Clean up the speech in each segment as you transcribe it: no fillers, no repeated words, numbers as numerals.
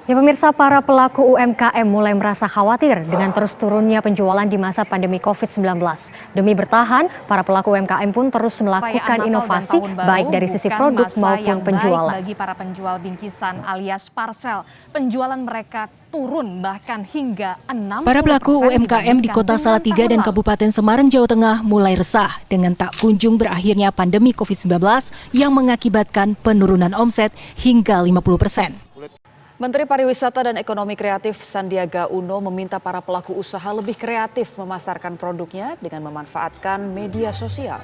Ya pemirsa, para pelaku UMKM mulai merasa khawatir dengan terus turunnya penjualan di masa pandemi COVID-19. Demi bertahan, para pelaku UMKM pun terus melakukan inovasi baik dari sisi produk maupun penjualan. Bagi para penjual bingkisan alias parcel, penjualan mereka turun bahkan hingga 60%. Para pelaku UMKM di Kota Salatiga dan Kabupaten Semarang, Jawa Tengah mulai resah dengan tak kunjung berakhirnya pandemi COVID-19 yang mengakibatkan penurunan omset hingga 50%. Menteri Pariwisata dan Ekonomi Kreatif Sandiaga Uno meminta para pelaku usaha lebih kreatif memasarkan produknya dengan memanfaatkan media sosial.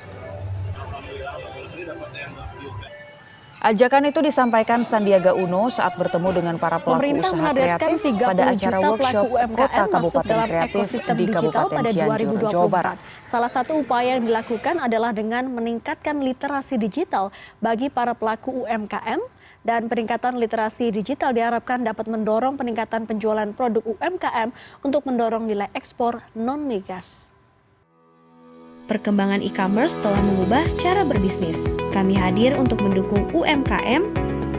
Ajakan itu disampaikan Sandiaga Uno saat bertemu dengan para pelaku usaha kreatif pada acara workshop Kota Kabupaten Kreatif di Kabupaten Cianjur, Jawa Barat. Salah satu upaya yang dilakukan adalah dengan meningkatkan literasi digital bagi para pelaku UMKM. Dan peningkatan literasi digital diharapkan dapat mendorong peningkatan penjualan produk UMKM untuk mendorong nilai ekspor non-migas. Perkembangan e-commerce telah mengubah cara berbisnis. Kami hadir untuk mendukung UMKM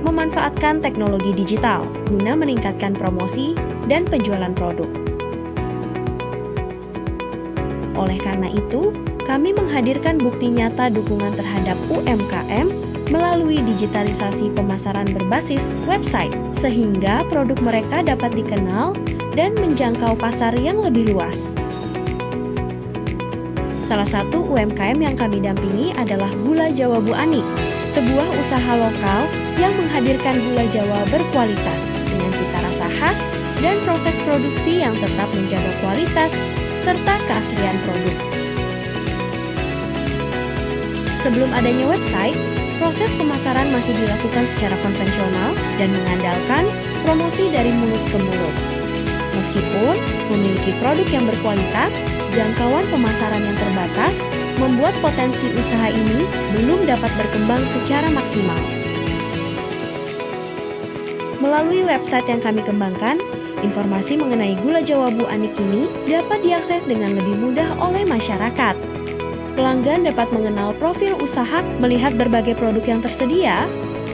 memanfaatkan teknologi digital guna meningkatkan promosi dan penjualan produk. Oleh karena itu, kami menghadirkan bukti nyata dukungan terhadap UMKM melalui digitalisasi pemasaran berbasis website, sehingga produk mereka dapat dikenal dan menjangkau pasar yang lebih luas. Salah satu UMKM yang kami dampingi adalah Gula Jawa Bu Anik, sebuah usaha lokal yang menghadirkan gula Jawa berkualitas dengan cita rasa khas dan proses produksi yang tetap menjaga kualitas serta keaslian produk. Sebelum adanya website, proses pemasaran masih dilakukan secara konvensional dan mengandalkan promosi dari mulut ke mulut. Meskipun memiliki produk yang berkualitas, jangkauan pemasaran yang terbatas membuat potensi usaha ini belum dapat berkembang secara maksimal. Melalui website yang kami kembangkan, informasi mengenai Gula Jawa Bu Anik ini dapat diakses dengan lebih mudah oleh masyarakat. Pelanggan dapat mengenal profil usaha, melihat berbagai produk yang tersedia,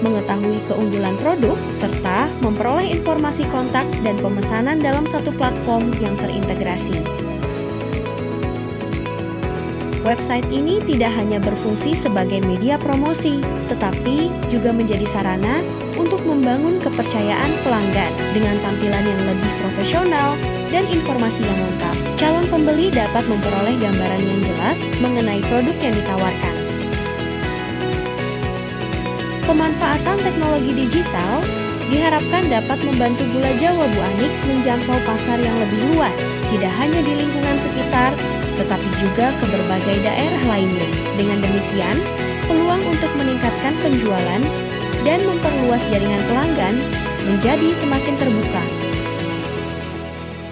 mengetahui keunggulan produk, serta memperoleh informasi kontak dan pemesanan dalam satu platform yang terintegrasi. Website ini tidak hanya berfungsi sebagai media promosi, tetapi juga menjadi sarana untuk membangun kepercayaan pelanggan dengan tampilan yang lebih profesional dan informasi yang lengkap. Calon pembeli dapat memperoleh gambaran yang jelas mengenai produk yang ditawarkan. Pemanfaatan teknologi digital diharapkan dapat membantu Gula Jawa Bu Anik menjangkau pasar yang lebih luas, tidak hanya di lingkungan sekitar, tetapi juga ke berbagai daerah lainnya. Dengan demikian, peluang untuk meningkatkan penjualan dan memperluas jaringan pelanggan menjadi semakin terbuka.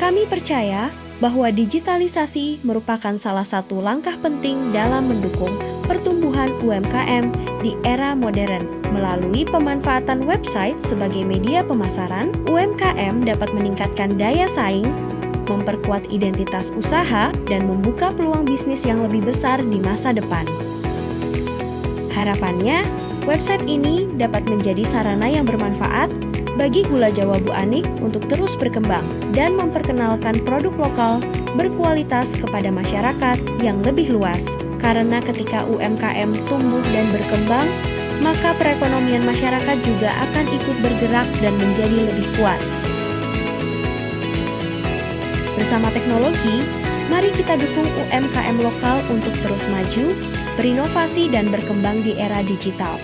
Kami percaya bahwa digitalisasi merupakan salah satu langkah penting dalam mendukung pertumbuhan UMKM di era modern. Melalui pemanfaatan website sebagai media pemasaran, UMKM dapat meningkatkan daya saing, memperkuat identitas usaha, dan membuka peluang bisnis yang lebih besar di masa depan. Harapannya, website ini dapat menjadi sarana yang bermanfaat bagi Gula Jawa Bu Anik untuk terus berkembang dan memperkenalkan produk lokal berkualitas kepada masyarakat yang lebih luas. Karena ketika UMKM tumbuh dan berkembang, maka perekonomian masyarakat juga akan ikut bergerak dan menjadi lebih kuat. Bersama teknologi, mari kita dukung UMKM lokal untuk terus maju, berinovasi dan berkembang di era digital.